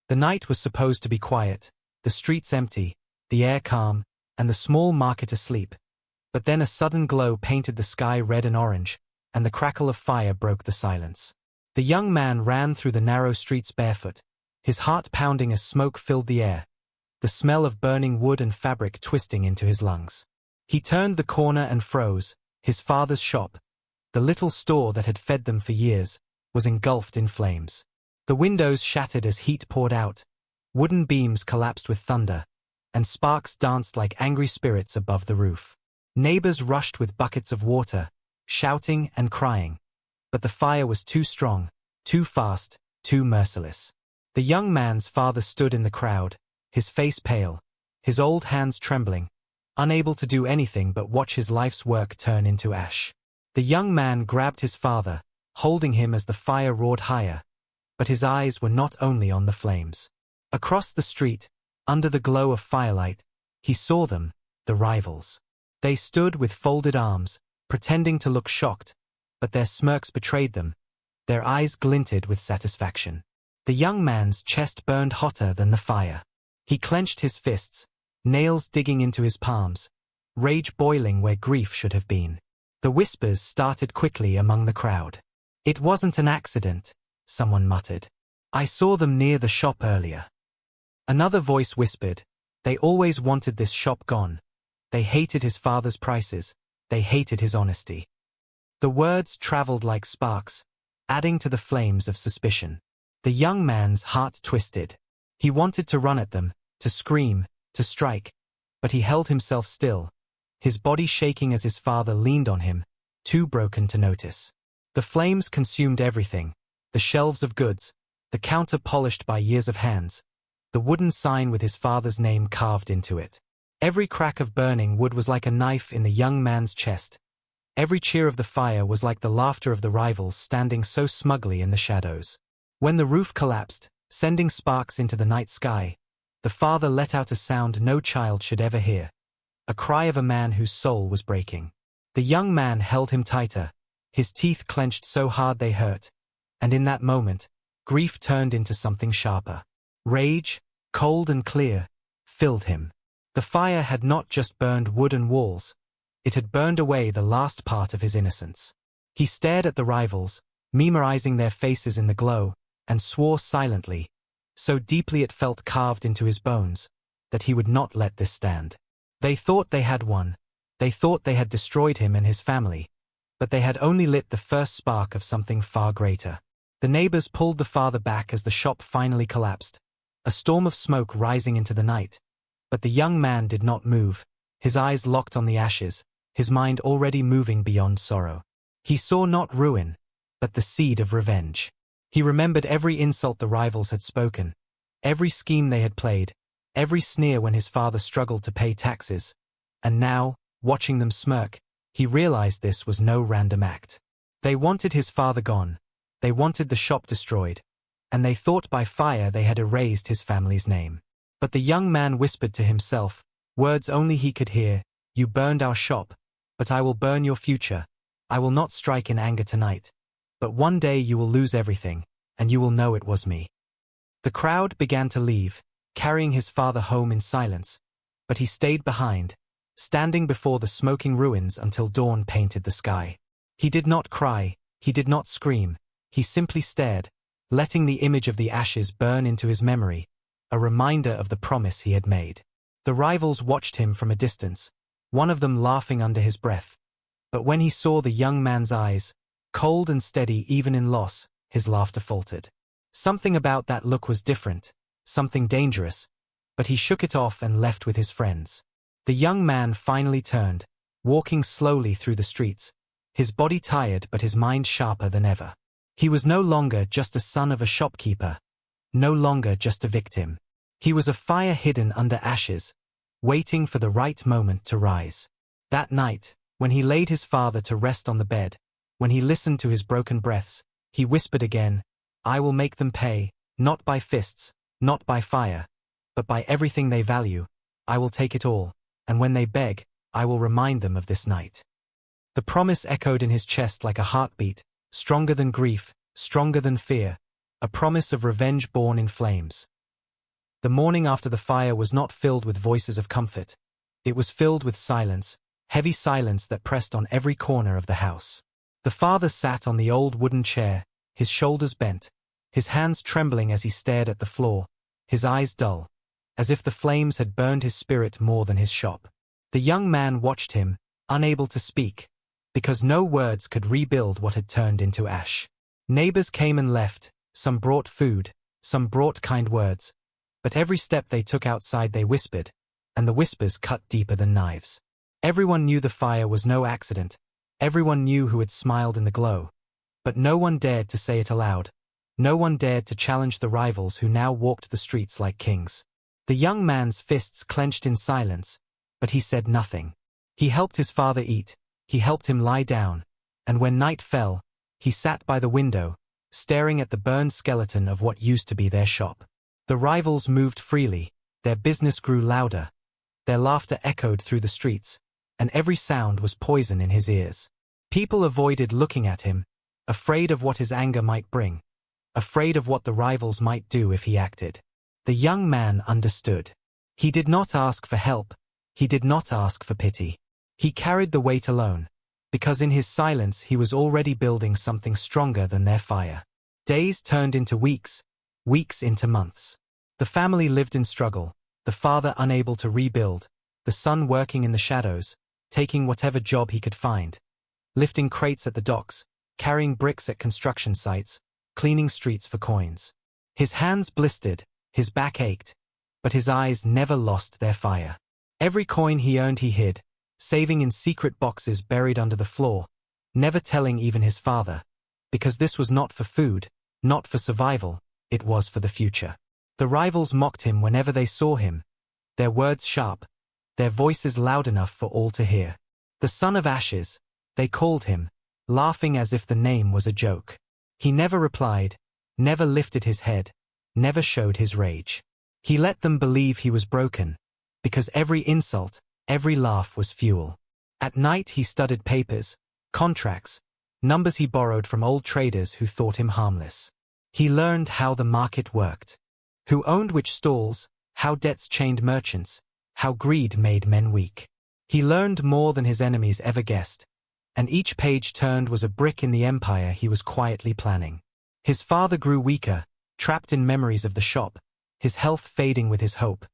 The night was supposed to be quiet, the streets empty, the air calm, and the small market asleep. But then a sudden glow painted the sky red and orange, and the crackle of fire broke the silence. The young man ran through the narrow streets barefoot, his heart pounding as smoke filled the air, the smell of burning wood and fabric twisting into his lungs. He turned the corner and froze. His father's shop, the little store that had fed them for years, was engulfed in flames. The windows shattered as heat poured out, wooden beams collapsed with thunder, and sparks danced like angry spirits above the roof. Neighbors rushed with buckets of water, shouting and crying. But the fire was too strong, too fast, too merciless. The young man's father stood in the crowd, his face pale, his old hands trembling, unable to do anything but watch his life's work turn into ash. The young man grabbed his father, holding him as the fire roared higher, but his eyes were not only on the flames. Across the street, under the glow of firelight, he saw them, the rivals. They stood with folded arms, pretending to look shocked, but their smirks betrayed them. Their eyes glinted with satisfaction. The young man's chest burned hotter than the fire. He clenched his fists, nails digging into his palms, rage boiling where grief should have been. The whispers started quickly among the crowd. "It wasn't an accident," someone muttered. "I saw them near the shop earlier." Another voice whispered, "They always wanted this shop gone. They hated his father's prices. They hated his honesty." The words traveled like sparks, adding to the flames of suspicion. The young man's heart twisted. He wanted to run at them, to scream, to strike, but he held himself still, his body shaking as his father leaned on him, too broken to notice. The flames consumed everything, the shelves of goods, the counter polished by years of hands, the wooden sign with his father's name carved into it. Every crack of burning wood was like a knife in the young man's chest. Every cheer of the fire was like the laughter of the rivals standing so smugly in the shadows. When the roof collapsed, sending sparks into the night sky, the father let out a sound no child should ever hear, a cry of a man whose soul was breaking. The young man held him tighter, his teeth clenched so hard they hurt, and in that moment, grief turned into something sharper. Rage, cold and clear, filled him. The fire had not just burned wood and walls, it had burned away the last part of his innocence. He stared at the rivals, memorizing their faces in the glow, and swore silently, so deeply it felt carved into his bones, that he would not let this stand. They thought they had won. They thought they had destroyed him and his family, but they had only lit the first spark of something far greater. The neighbors pulled the father back as the shop finally collapsed, a storm of smoke rising into the night. But the young man did not move, his eyes locked on the ashes, his mind already moving beyond sorrow. He saw not ruin, but the seed of revenge. He remembered every insult the rivals had spoken, every scheme they had played, every sneer when his father struggled to pay taxes. And now, watching them smirk, he realized this was no random act. They wanted his father gone, they wanted the shop destroyed, and they thought by fire they had erased his family's name. But the young man whispered to himself, words only he could hear, "You burned our shop, but I will burn your future. I will not strike in anger tonight. But one day you will lose everything, and you will know it was me." The crowd began to leave, carrying his father home in silence, but he stayed behind, standing before the smoking ruins until dawn painted the sky. He did not cry, he did not scream, he simply stared, letting the image of the ashes burn into his memory, a reminder of the promise he had made. The rivals watched him from a distance, one of them laughing under his breath. But when he saw the young man's eyes, cold and steady even in loss, his laughter faltered. Something about that look was different, something dangerous, but he shook it off and left with his friends. The young man finally turned, walking slowly through the streets, his body tired but his mind sharper than ever. He was no longer just a son of a shopkeeper, no longer just a victim. He was a fire hidden under ashes, waiting for the right moment to rise. That night, when he laid his father to rest on the bed, when he listened to his broken breaths, he whispered again, "I will make them pay, not by fists, not by fire, but by everything they value. I will take it all, and when they beg, I will remind them of this night." The promise echoed in his chest like a heartbeat, stronger than grief, stronger than fear, a promise of revenge born in flames. The morning after the fire was not filled with voices of comfort. It was filled with silence, heavy silence that pressed on every corner of the house. The father sat on the old wooden chair, his shoulders bent, his hands trembling as he stared at the floor, his eyes dull, as if the flames had burned his spirit more than his shop. The young man watched him, unable to speak, because no words could rebuild what had turned into ash. Neighbors came and left, some brought food, some brought kind words, but every step they took outside they whispered, and the whispers cut deeper than knives. Everyone knew the fire was no accident, everyone knew who had smiled in the glow, but no one dared to say it aloud. No one dared to challenge the rivals who now walked the streets like kings. The young man's fists clenched in silence, but he said nothing. He helped his father eat, he helped him lie down, and when night fell, he sat by the window, staring at the burned skeleton of what used to be their shop. The rivals moved freely, their business grew louder, their laughter echoed through the streets, and every sound was poison in his ears. People avoided looking at him, afraid of what his anger might bring, afraid of what the rivals might do if he acted. The young man understood. He did not ask for help, he did not ask for pity. He carried the weight alone, because in his silence he was already building something stronger than their fire. Days turned into weeks, weeks into months. The family lived in struggle, the father unable to rebuild, the son working in the shadows, taking whatever job he could find, lifting crates at the docks, carrying bricks at construction sites, cleaning streets for coins. His hands blistered, his back ached, but his eyes never lost their fire. Every coin he earned he hid, saving in secret boxes buried under the floor, never telling even his father, because this was not for food, not for survival, it was for the future. The rivals mocked him whenever they saw him, their words sharp, their voices loud enough for all to hear. The son of ashes, they called him, laughing as if the name was a joke. He never replied, never lifted his head, never showed his rage. He let them believe he was broken, because every insult, every laugh was fuel. At night he studied papers, contracts, numbers he borrowed from old traders who thought him harmless. He learned how the market worked, who owned which stalls, how debts chained merchants, how greed made men weak. He learned more than his enemies ever guessed, and each page turned was a brick in the empire he was quietly planning. His father grew weaker, trapped in memories of the shop, his health fading with his hope,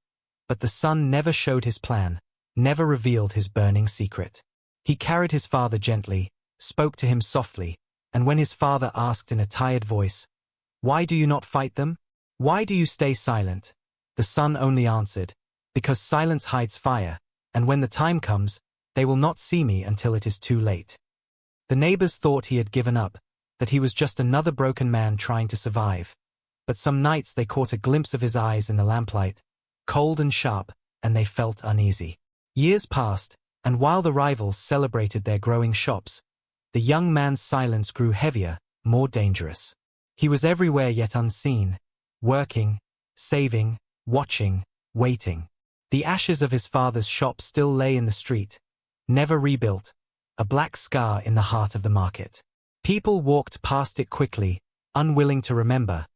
but the son never showed his plan, never revealed his burning secret. He carried his father gently, spoke to him softly, and when his father asked in a tired voice, "Why do you not fight them? Why do you stay silent?" the son only answered, "Because silence hides fire, and when the time comes, they will not see me until it is too late." The neighbors thought he had given up, that he was just another broken man trying to survive, but some nights they caught a glimpse of his eyes in the lamplight, cold and sharp, and they felt uneasy. Years passed, and while the rivals celebrated their growing shops, the young man's silence grew heavier, more dangerous. He was everywhere yet unseen, working, saving, watching, waiting. The ashes of his father's shop still lay in the street, never rebuilt, a black scar in the heart of the market. People walked past it quickly, unwilling to remember,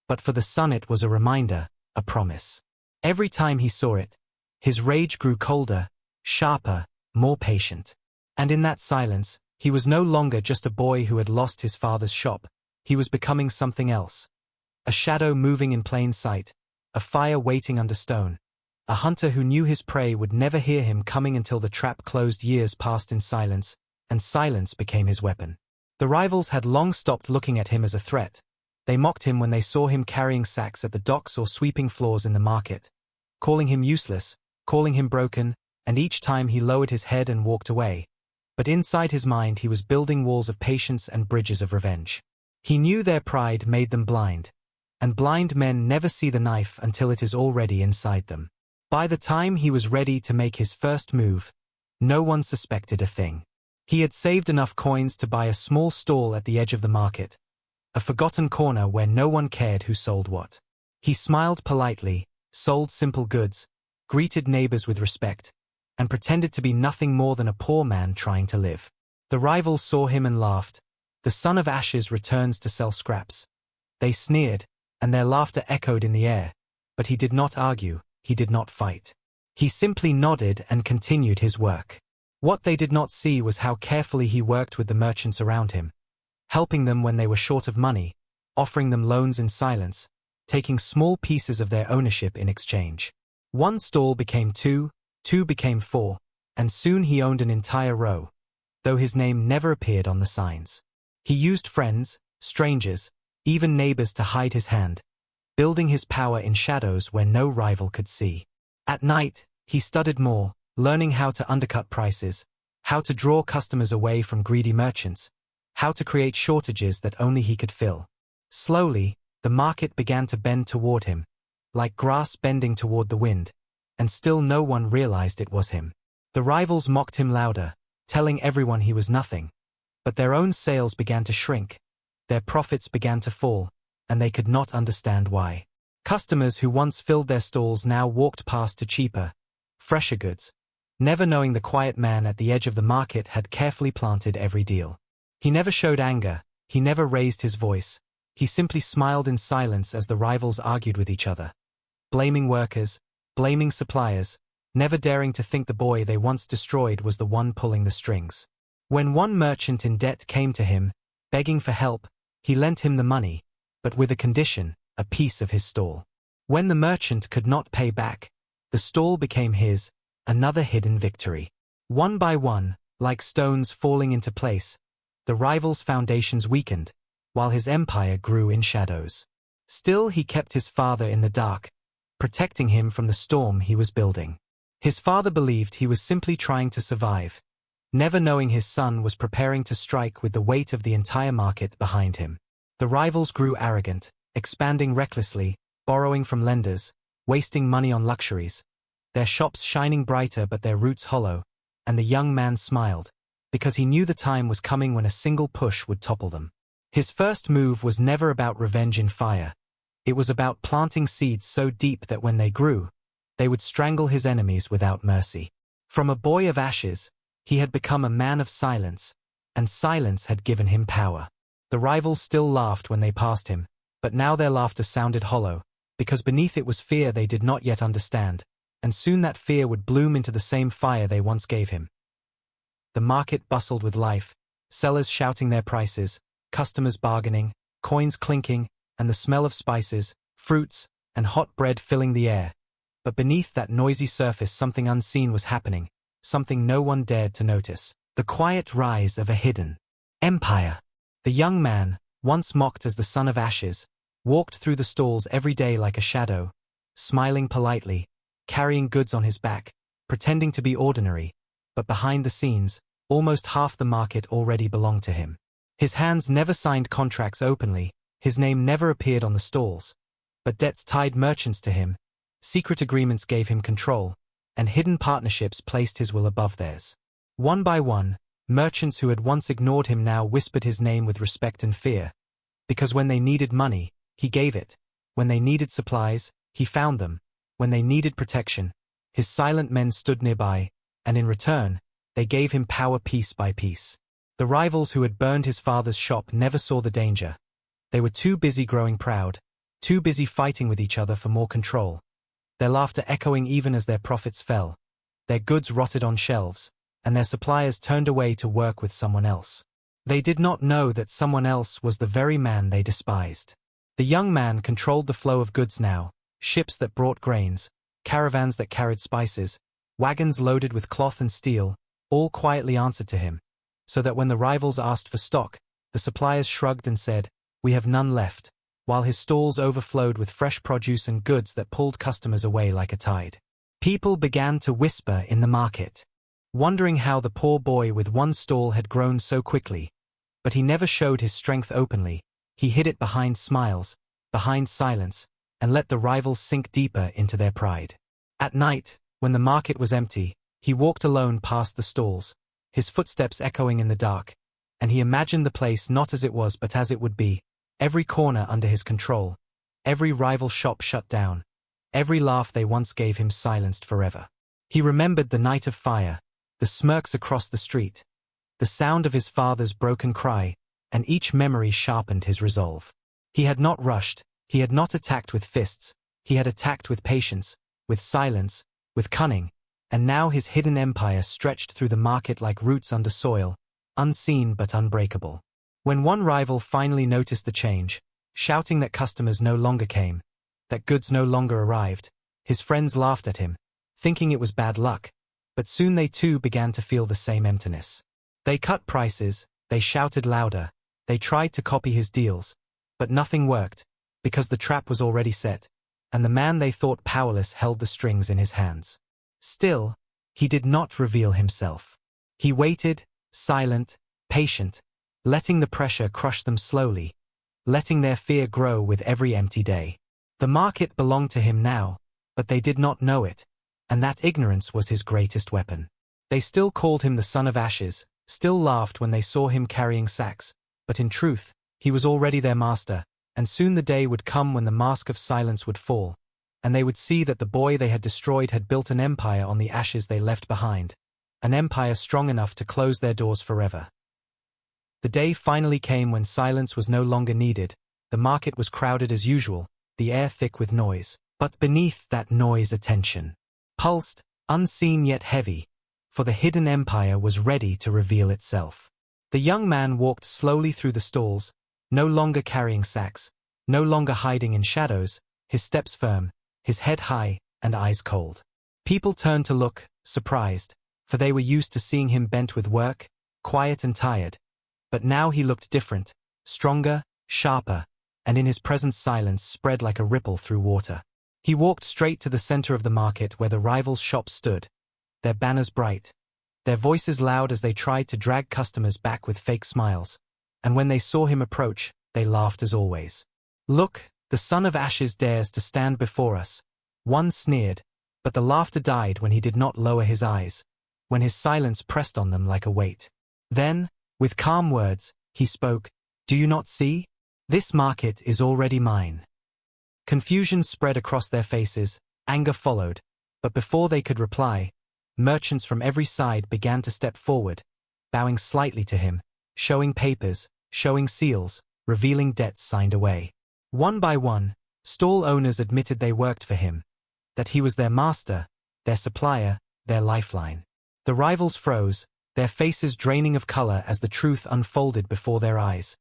but for the son it was a reminder, a promise. Every time he saw it, his rage grew colder, sharper, more patient. And in that silence, he was no longer just a boy who had lost his father's shop, he was becoming something else. A shadow moving in plain sight, a fire waiting under stone, a hunter who knew his prey would never hear him coming until the trap closed. Years passed in silence, and silence became his weapon. The rivals had long stopped looking at him as a threat. They mocked him when they saw him carrying sacks at the docks or sweeping floors in the market, calling him useless, calling him broken, and each time he lowered his head and walked away. But inside his mind he was building walls of patience and bridges of revenge. He knew their pride made them blind, and blind men never see the knife until it is already inside them. By the time he was ready to make his first move, no one suspected a thing. He had saved enough coins to buy a small stall at the edge of the market, a forgotten corner where no one cared who sold what. He smiled politely, sold simple goods, greeted neighbors with respect, and pretended to be nothing more than a poor man trying to live. The rivals saw him and laughed. The son of ashes returns to sell scraps. They sneered, and their laughter echoed in the air, But he did not argue, he did not fight. He simply nodded and continued his work. What they did not see was how carefully he worked with the merchants around him, helping them when they were short of money, offering them loans in silence, taking small pieces of their ownership in exchange. One stall became two, two became four, and soon he owned an entire row, though his name never appeared on the signs. He used friends, strangers, even neighbors to hide his hand, building his power in shadows where no rival could see. At night, he studied more, learning how to undercut prices, how to draw customers away from greedy merchants, how to create shortages that only he could fill. Slowly, the market began to bend toward him, like grass bending toward the wind, and still no one realized it was him. The rivals mocked him louder, telling everyone he was nothing. But their own sales began to shrink, their profits began to fall, and they could not understand why. Customers who once filled their stalls now walked past to cheaper, fresher goods, never knowing the quiet man at the edge of the market had carefully planted every deal. He never showed anger, he never raised his voice, he simply smiled in silence as the rivals argued with each other, blaming workers, blaming suppliers, never daring to think the boy they once destroyed was the one pulling the strings. When one merchant in debt came to him, begging for help, he lent him the money, but with a condition, a piece of his stall. When the merchant could not pay back, the stall became his, another hidden victory. One by one, like stones falling into place, the rival's foundations weakened, while his empire grew in shadows. Still he kept his father in the dark, protecting him from the storm he was building. His father believed he was simply trying to survive, never knowing his son was preparing to strike with the weight of the entire market behind him. The rivals grew arrogant, expanding recklessly, borrowing from lenders, wasting money on luxuries, their shops shining brighter but their roots hollow, and the young man smiled, because he knew the time was coming when a single push would topple them. His first move was never about revenge in fire. It was about planting seeds so deep that when they grew, they would strangle his enemies without mercy. From a boy of ashes, he had become a man of silence, and silence had given him power. The rivals still laughed when they passed him, but now their laughter sounded hollow, because beneath it was fear they did not yet understand, and soon that fear would bloom into the same fire they once gave him. The market bustled with life, sellers shouting their prices, customers bargaining, coins clinking, and the smell of spices, fruits, and hot bread filling the air. But beneath that noisy surface something unseen was happening, something no one dared to notice. The quiet rise of a hidden empire. The young man, once mocked as the son of ashes, walked through the stalls every day like a shadow, smiling politely, carrying goods on his back, pretending to be ordinary, but behind the scenes, almost half the market already belonged to him. His hands never signed contracts openly, his name never appeared on the stalls, but debts tied merchants to him, secret agreements gave him control, and hidden partnerships placed his will above theirs. One by one, merchants who had once ignored him now whispered his name with respect and fear, because when they needed money, he gave it. When they needed supplies, he found them. When they needed protection, his silent men stood nearby, and in return, they gave him power piece by piece. The rivals who had burned his father's shop never saw the danger. They were too busy growing proud, too busy fighting with each other for more control, their laughter echoing even as their profits fell. Their goods rotted on shelves, and their suppliers turned away to work with someone else. They did not know that someone else was the very man they despised. The young man controlled the flow of goods now, ships that brought grains, caravans that carried spices, wagons loaded with cloth and steel, all quietly answered to him, so that when the rivals asked for stock, the suppliers shrugged and said, "We have none left," while his stalls overflowed with fresh produce and goods that pulled customers away like a tide. People began to whisper in the market, wondering how the poor boy with one stall had grown so quickly. But he never showed his strength openly, he hid it behind smiles, behind silence, and let the rivals sink deeper into their pride. At night, when the market was empty, he walked alone past the stalls, his footsteps echoing in the dark, and he imagined the place not as it was but as it would be, every corner under his control, every rival shop shut down, every laugh they once gave him silenced forever. He remembered the night of fire, the smirks across the street, the sound of his father's broken cry, and each memory sharpened his resolve. He had not rushed, he had not attacked with fists, He had attacked with patience, with silence, with cunning, and now his hidden empire stretched through the market like roots under soil, unseen but unbreakable. When one rival finally noticed the change, shouting that customers no longer came, that goods no longer arrived, his friends laughed at him, thinking it was bad luck, but soon they too began to feel the same emptiness. They cut prices, they shouted louder, they tried to copy his deals, but nothing worked, because the trap was already set, and the man they thought powerless held the strings in his hands. Still, he did not reveal himself. He waited, silent, patient, letting the pressure crush them slowly, letting their fear grow with every empty day. The market belonged to him now, but they did not know it, and that ignorance was his greatest weapon. They still called him the Son of Ashes, still laughed when they saw him carrying sacks, but in truth, he was already their master, and soon the day would come when the mask of silence would fall, and they would see that the boy they had destroyed had built an empire on the ashes they left behind, an empire strong enough to close their doors forever. The day finally came when silence was no longer needed. The market was crowded as usual, the air thick with noise, but beneath that noise attention pulsed, unseen yet heavy, for the hidden empire was ready to reveal itself. The young man walked slowly through the stalls, no longer carrying sacks, no longer hiding in shadows, his steps firm, his head high, and eyes cold. People turned to look, surprised, for they were used to seeing him bent with work, quiet and tired. But now he looked different, stronger, sharper, and in his presence silence spread like a ripple through water. He walked straight to the center of the market where the rivals' shops stood, their banners bright, their voices loud as they tried to drag customers back with fake smiles, and when they saw him approach, they laughed as always. "Look, the Son of Ashes dares to stand before us," one sneered, but the laughter died when he did not lower his eyes, when his silence pressed on them like a weight. Then, with calm words, he spoke, "Do you not see? This market is already mine." Confusion spread across their faces, anger followed, but before they could reply, merchants from every side began to step forward, bowing slightly to him, showing papers, showing seals, revealing debts signed away. One by one, stall owners admitted they worked for him, that he was their master, their supplier, their lifeline. The rivals froze, their faces draining of color as the truth unfolded before their eyes.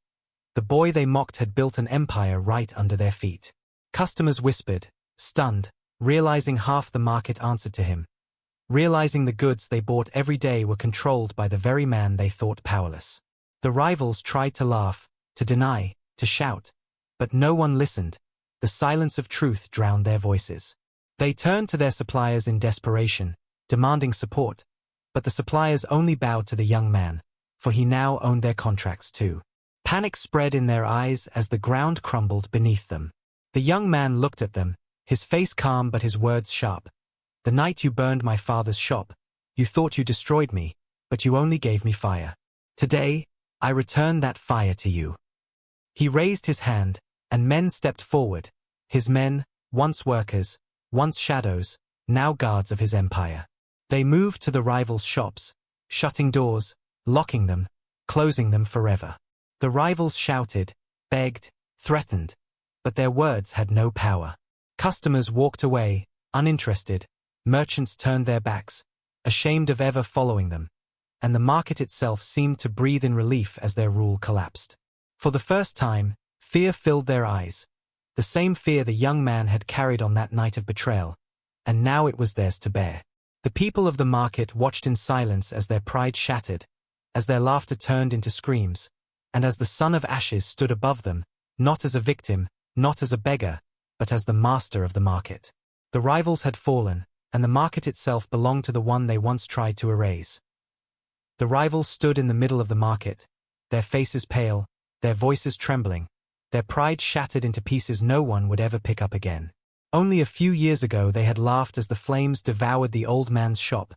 The boy they mocked had built an empire right under their feet. Customers whispered, stunned, realizing half the market answered to him, realizing the goods they bought every day were controlled by the very man they thought powerless. The rivals tried to laugh, to deny, to shout, but no one listened. The silence of truth drowned their voices. They turned to their suppliers in desperation, demanding support, but the suppliers only bowed to the young man, for he now owned their contracts too. Panic spread in their eyes as the ground crumbled beneath them. The young man looked at them, his face calm but his words sharp. "The night you burned my father's shop, you thought you destroyed me, but you only gave me fire. Today, I return that fire to you." He raised his hand, and men stepped forward, his men, once workers, once shadows, now guards of his empire. They moved to the rivals' shops, shutting doors, locking them, closing them forever. The rivals shouted, begged, threatened, but their words had no power. Customers walked away, uninterested, merchants turned their backs, ashamed of ever following them, and the market itself seemed to breathe in relief as their rule collapsed. For the first time, fear filled their eyes, the same fear the young man had carried on that night of betrayal, and now it was theirs to bear. The people of the market watched in silence as their pride shattered, as their laughter turned into screams, and as the Son of Ashes stood above them, not as a victim, not as a beggar, but as the master of the market. The rivals had fallen, and the market itself belonged to the one they once tried to erase. The rivals stood in the middle of the market, their faces pale, their voices trembling, their pride shattered into pieces no one would ever pick up again. Only a few years ago they had laughed as the flames devoured the old man's shop,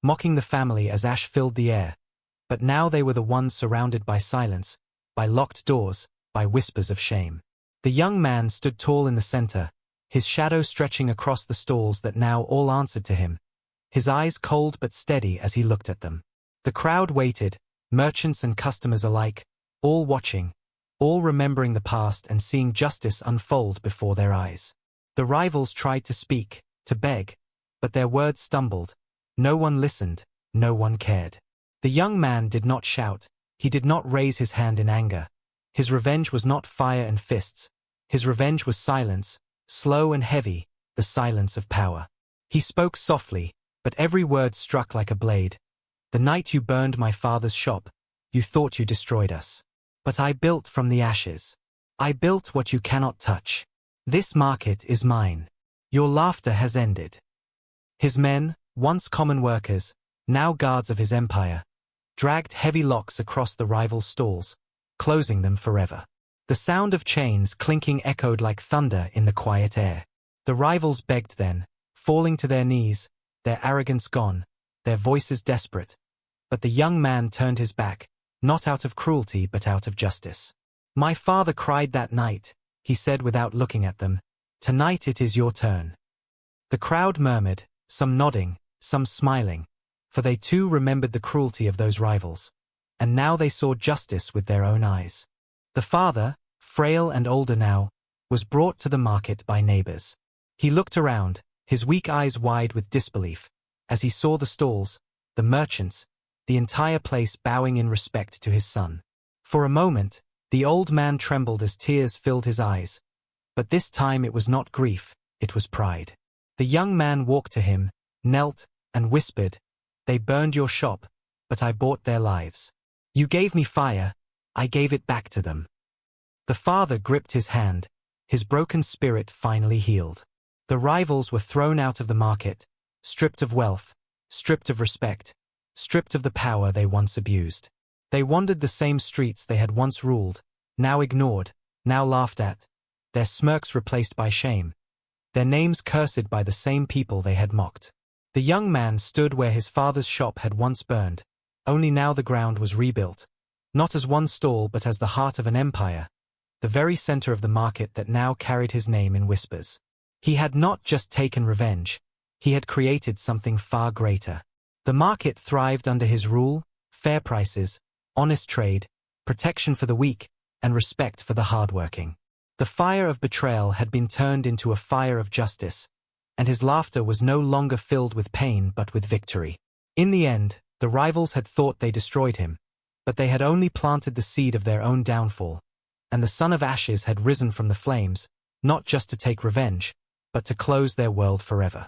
mocking the family as ash filled the air, but now they were the ones surrounded by silence, by locked doors, by whispers of shame. The young man stood tall in the center, his shadow stretching across the stalls that now all answered to him, his eyes cold but steady as he looked at them. The crowd waited, merchants and customers alike, all watching, all remembering the past and seeing justice unfold before their eyes. The rivals tried to speak, to beg, but their words stumbled. No one listened, no one cared. The young man did not shout, he did not raise his hand in anger. His revenge was not fire and fists. His revenge was silence, slow and heavy, the silence of power. He spoke softly, but every word struck like a blade. The night you burned my father's shop, you thought you destroyed us. But I built from the ashes. I built what you cannot touch. This market is mine. Your laughter has ended. His men, once common workers, now guards of his empire, dragged heavy locks across the rival's stalls, closing them forever. The sound of chains clinking echoed like thunder in the quiet air. The rivals begged then, falling to their knees, their arrogance gone, their voices desperate. But the young man turned his back, not out of cruelty but out of justice. My father cried that night, he said without looking at them. Tonight it is your turn. The crowd murmured, some nodding, some smiling, for they too remembered the cruelty of those rivals. And now they saw justice with their own eyes. The father, frail and older now, was brought to the market by neighbors. He looked around, his weak eyes wide with disbelief, as he saw the stalls, the merchants, the entire place bowing in respect to his son. For a moment, the old man trembled as tears filled his eyes. But this time it was not grief, it was pride. The young man walked to him, knelt, and whispered, They burned your shop, but I bought their lives. You gave me fire, I gave it back to them. The father gripped his hand, his broken spirit finally healed. The rivals were thrown out of the market, stripped of wealth, stripped of respect, stripped of the power they once abused. They wandered the same streets they had once ruled, now ignored, now laughed at, their smirks replaced by shame, their names cursed by the same people they had mocked. The young man stood where his father's shop had once burned, only now the ground was rebuilt, not as one stall but as the heart of an empire, the very center of the market that now carried his name in whispers. He had not just taken revenge, he had created something far greater. The market thrived under his rule, fair prices, honest trade, protection for the weak, and respect for the hardworking. The fire of betrayal had been turned into a fire of justice, and his laughter was no longer filled with pain but with victory. In the end, the rivals had thought they destroyed him, but they had only planted the seed of their own downfall, and the son of ashes had risen from the flames, not just to take revenge, but to close their world forever.